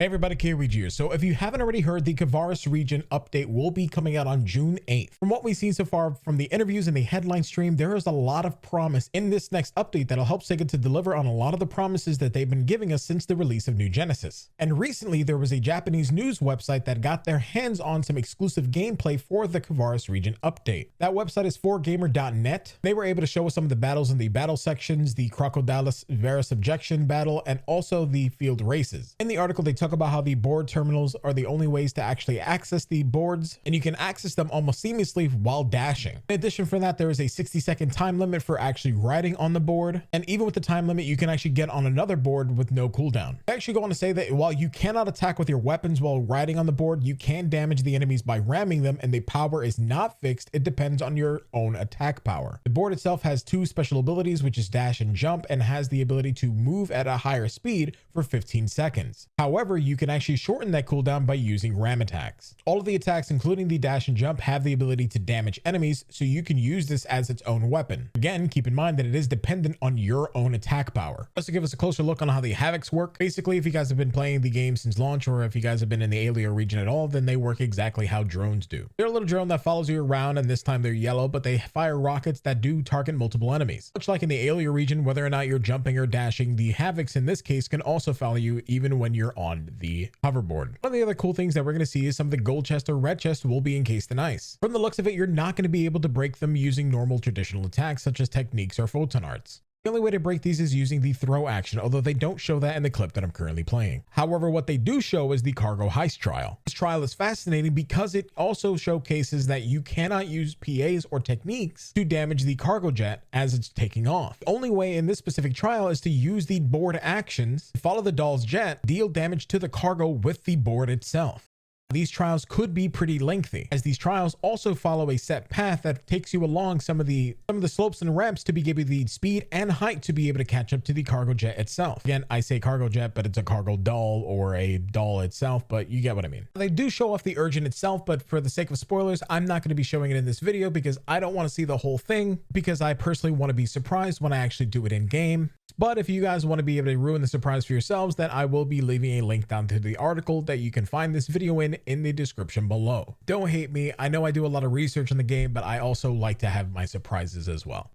Hey everybody, Kaoiji here. So if you haven't already heard, the Kvaris region update will be coming out on June 8th. From what we've seen so far from the interviews and the headline stream, there is a lot of promise in this next update that'll help Sega to deliver on a lot of the promises that they've been giving us since the release of New Genesis. And recently there was a Japanese news website that got their hands on some exclusive gameplay for the Kvaris region update. That website is 4gamer.net. They were able to show us some of the battles in the battle sections, the Crocodilis Vera Subjection battle, and also the field races. In the article, they talk about how the board terminals are the only ways to actually access the boards, and you can access them almost seamlessly while dashing. In addition for that, there is a 60-second time limit for actually riding on the board, and even with the time limit, you can actually get on another board with no cooldown. I actually go on to say that while you cannot attack with your weapons while riding on the board, you can damage the enemies by ramming them, and the power is not fixed. It depends on your own attack power. The board itself has two special abilities, which is dash and jump, and has the ability to move at a higher speed for 15 seconds. However, you can actually shorten that cooldown by using ram attacks. All of the attacks, including the dash and jump, have the ability to damage enemies, so you can use this as its own weapon. Again, keep in mind that it is dependent on your own attack power. Just to give us a closer look on how the Havocs work, basically, if you guys have been playing the game since launch, or if you guys have been in the Alio region at all, then they work exactly how drones do. They're a little drone that follows you around, and this time they're yellow, but they fire rockets that do target multiple enemies. Much like in the Alio region, whether or not you're jumping or dashing, the Havocs in this case can also follow you even when you're on the hoverboard. One of the other cool things that we're going to see is some of the gold chest or red chest will be encased in ice. From the looks of it, you're not going to be able to break them using normal traditional attacks such as techniques or photon arts. The only way to break these is using the throw action, although they don't show that in the clip that I'm currently playing. However, what they do show is the cargo heist trial. This trial is fascinating because it also showcases that you cannot use PAs or techniques to damage the cargo jet as it's taking off. The only way in this specific trial is to use the board actions, follow the doll's jet, deal damage to the cargo with the board itself. These trials could be pretty lengthy, as these trials also follow a set path that takes you along some of the slopes and ramps to give you the speed and height to be able to catch up to the cargo jet itself. Again, I say cargo jet, but it's a cargo doll or a doll itself, but you get what I mean. They do show off the Urgent itself, but for the sake of spoilers, I'm not going to be showing it in this video because I don't want to see the whole thing, because I personally want to be surprised when I actually do it in game. But if you guys want to be able to ruin the surprise for yourselves, then I will be leaving a link down to the article that you can find this video in the description below. Don't hate me. I know I do a lot of research on the game, but I also like to have my surprises as well.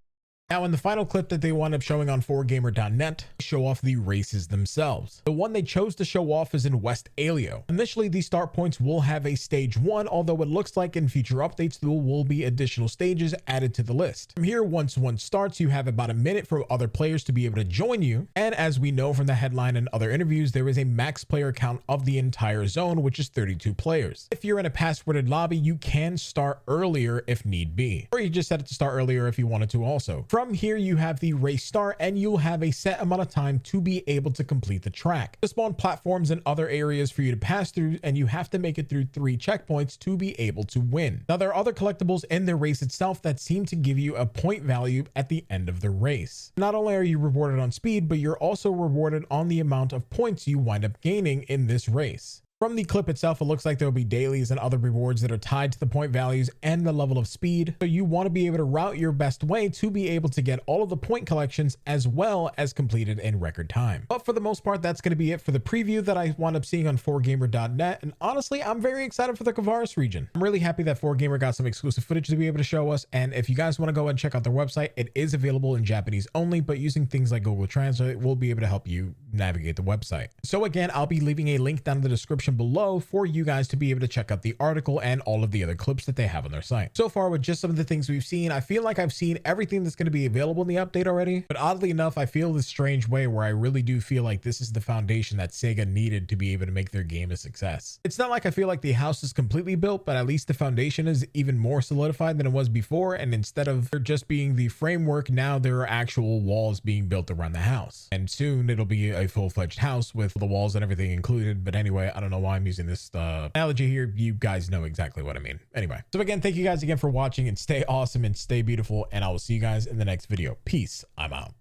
Now, in the final clip that they wound up showing on 4gamer.net, show off the races themselves. The one they chose to show off is in West Alio. Initially, these start points will have a stage 1, although it looks like in future updates there will be additional stages added to the list. From here, once one starts, you have about a minute for other players to be able to join you. And as we know from the headline and other interviews, there is a max player count of the entire zone, which is 32 players. If you're in a passworded lobby, you can start earlier if need be, or you just set it to start earlier if you wanted to also. From here, you have the race start, and you'll have a set amount of time to be able to complete the track. To spawn platforms and other areas for you to pass through, and you have to make it through 3 checkpoints to be able to win. Now, there are other collectibles in the race itself that seem to give you a point value at the end of the race. Not only are you rewarded on speed, but you're also rewarded on the amount of points you wind up gaining in this race. From the clip itself, it looks like there will be dailies and other rewards that are tied to the point values and the level of speed. So you want to be able to route your best way to be able to get all of the point collections as well as completed in record time. But for the most part, that's going to be it for the preview that I wound up seeing on 4gamer.net. And honestly, I'm very excited for the Kvaris region. I'm really happy that 4gamer got some exclusive footage to be able to show us. And if you guys want to go and check out their website, it is available in Japanese only, but using things like Google Translate will be able to help you navigate the website. So again, I'll be leaving a link down in the description below for you guys to be able to check out the article and all of the other clips that they have on their site. So far, with just some of the things we've seen, I feel like I've seen everything that's going to be available in the update already. But oddly enough, I feel this strange way where I really do feel like this is the foundation that Sega needed to be able to make their game a success. It's not like I feel like the house is completely built, but at least the foundation is even more solidified than it was before. And instead of there just being the framework, now there are actual walls being built around the house. And soon it'll be a full-fledged house with the walls and everything included. But anyway, I don't know why I'm using this analogy here. You guys know exactly what I mean. Anyway, so again, thank you guys again for watching, and stay awesome and stay beautiful, and I will see you guys in the next video. Peace. I'm out.